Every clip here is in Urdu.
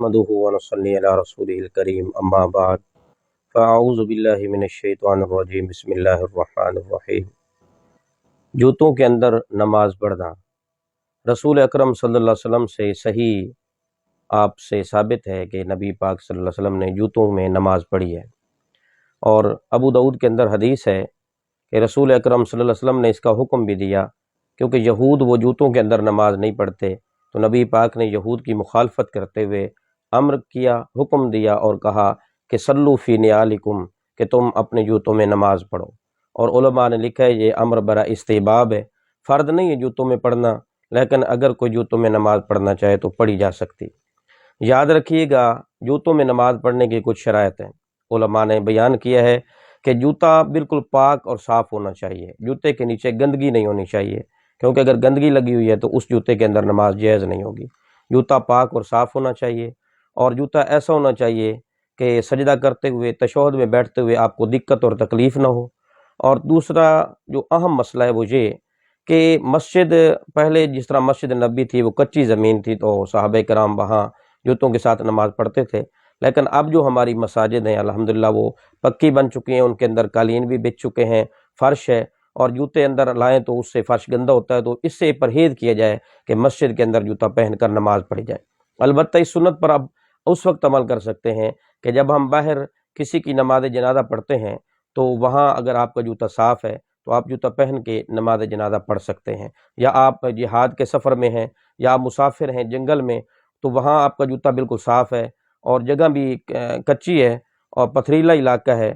نحمده ونصلي على رسوله الكريم اما بعد فاعوذ باللہ من الشیطان الرجیم بسم اللہ الرحمن الرحیم۔ جوتوں کے اندر نماز پڑھنا رسول اکرم صلی اللہ علیہ وسلم سے صحیح آپ سے ثابت ہے کہ نبی پاک صلی اللہ علیہ وسلم نے جوتوں میں نماز پڑھی ہے، اور ابو داؤد کے اندر حدیث ہے کہ رسول اکرم صلی اللہ علیہ وسلم نے اس کا حکم بھی دیا، کیونکہ یہود وہ جوتوں کے اندر نماز نہیں پڑھتے، تو نبی پاک نے یہود کی مخالفت کرتے ہوئے امر کیا، حکم دیا اور کہا کہ صلو فی نعالکم، کہ تم اپنے جوتوں میں نماز پڑھو۔ اور علماء نے لکھا ہے یہ امر برا استحباب ہے، فرض نہیں ہے جوتوں میں پڑھنا، لیکن اگر کوئی جوتوں میں نماز پڑھنا چاہے تو پڑھی جا سکتی۔ یاد رکھیے گا جوتوں میں نماز پڑھنے کی کچھ شرائط ہیں، علماء نے بیان کیا ہے کہ جوتا بالکل پاک اور صاف ہونا چاہیے، جوتے کے نیچے گندگی نہیں ہونی چاہیے، کیونکہ اگر گندگی لگی ہوئی ہے تو اس جوتے کے اندر نماز جائز نہیں ہوگی۔ جوتا پاک اور صاف ہونا چاہیے، اور جوتا ایسا ہونا چاہیے کہ سجدہ کرتے ہوئے تشہد میں بیٹھتے ہوئے آپ کو دقت اور تکلیف نہ ہو۔ اور دوسرا جو اہم مسئلہ ہے وہ یہ کہ مسجد پہلے جس طرح مسجد نبی تھی وہ کچی زمین تھی، تو صحابہ کرام وہاں جوتوں کے ساتھ نماز پڑھتے تھے، لیکن اب جو ہماری مساجد ہیں الحمدللہ وہ پکی بن چکی ہیں، ان کے اندر قالین بھی بچ چکے ہیں، فرش ہے، اور جوتے اندر لائیں تو اس سے فرش گندہ ہوتا ہے، تو اس سے پرہیز کیا جائے کہ مسجد کے اندر جوتا پہن کر نماز پڑھی جائے۔ البتہ اس سنت پر اب اس وقت عمل کر سکتے ہیں کہ جب ہم باہر کسی کی نماز جنازہ پڑھتے ہیں تو وہاں اگر آپ کا جوتا صاف ہے تو آپ جوتا پہن کے نماز جنازہ پڑھ سکتے ہیں، یا آپ جہاد کے سفر میں ہیں یا آپ مسافر ہیں جنگل میں، تو وہاں آپ کا جوتا بالکل صاف ہے اور جگہ بھی کچی ہے اور پتھریلا علاقہ ہے،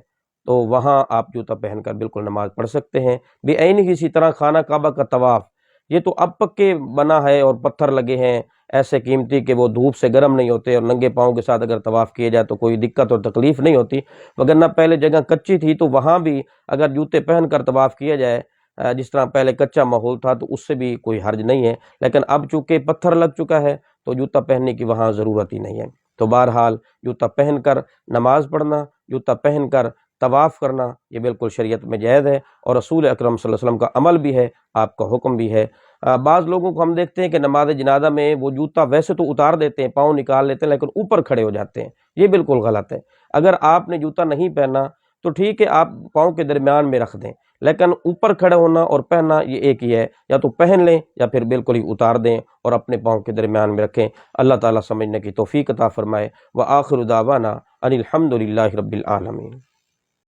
تو وہاں آپ جوتا پہن کر بالکل نماز پڑھ سکتے ہیں۔ بھی عین ہی اسی طرح خانہ کعبہ کا طواف، یہ تو اب پکے بنا ہے اور پتھر لگے ہیں ایسے قیمتی کہ وہ دھوپ سے گرم نہیں ہوتے، اور ننگے پاؤں کے ساتھ اگر طواف کیا جائے تو کوئی دقت اور تکلیف نہیں ہوتی، وگرنہ پہلے جگہ کچی تھی تو وہاں بھی اگر جوتے پہن کر طواف کیا جائے جس طرح پہلے کچا ماحول تھا تو اس سے بھی کوئی حرج نہیں ہے، لیکن اب چونکہ پتھر لگ چکا ہے تو جوتا پہننے کی وہاں ضرورت ہی نہیں ہے۔ تو بہرحال جوتا پہن کر نماز پڑھنا، جوتا پہن کر طواف کرنا یہ بالکل شریعت میں جائز ہے، اور رسول اکرم صلی اللہ علیہ وسلم کا عمل بھی ہے، آپ کا حکم بھی ہے۔ بعض لوگوں کو ہم دیکھتے ہیں کہ نماز جنازہ میں وہ جوتا ویسے تو اتار دیتے ہیں، پاؤں نکال لیتے ہیں، لیکن اوپر کھڑے ہو جاتے ہیں، یہ بالکل غلط ہے۔ اگر آپ نے جوتا نہیں پہنا تو ٹھیک ہے آپ پاؤں کے درمیان میں رکھ دیں، لیکن اوپر کھڑے ہونا اور پہننا یہ ایک ہی ہے، یا تو پہن لیں یا پھر بالکل ہی اتار دیں اور اپنے پاؤں کے درمیان میں رکھیں۔ اللہ تعالیٰ سمجھنے کی توفیق عطا فرمائے۔ وآخر دعوانا ان الحمد للہ رب العالمین۔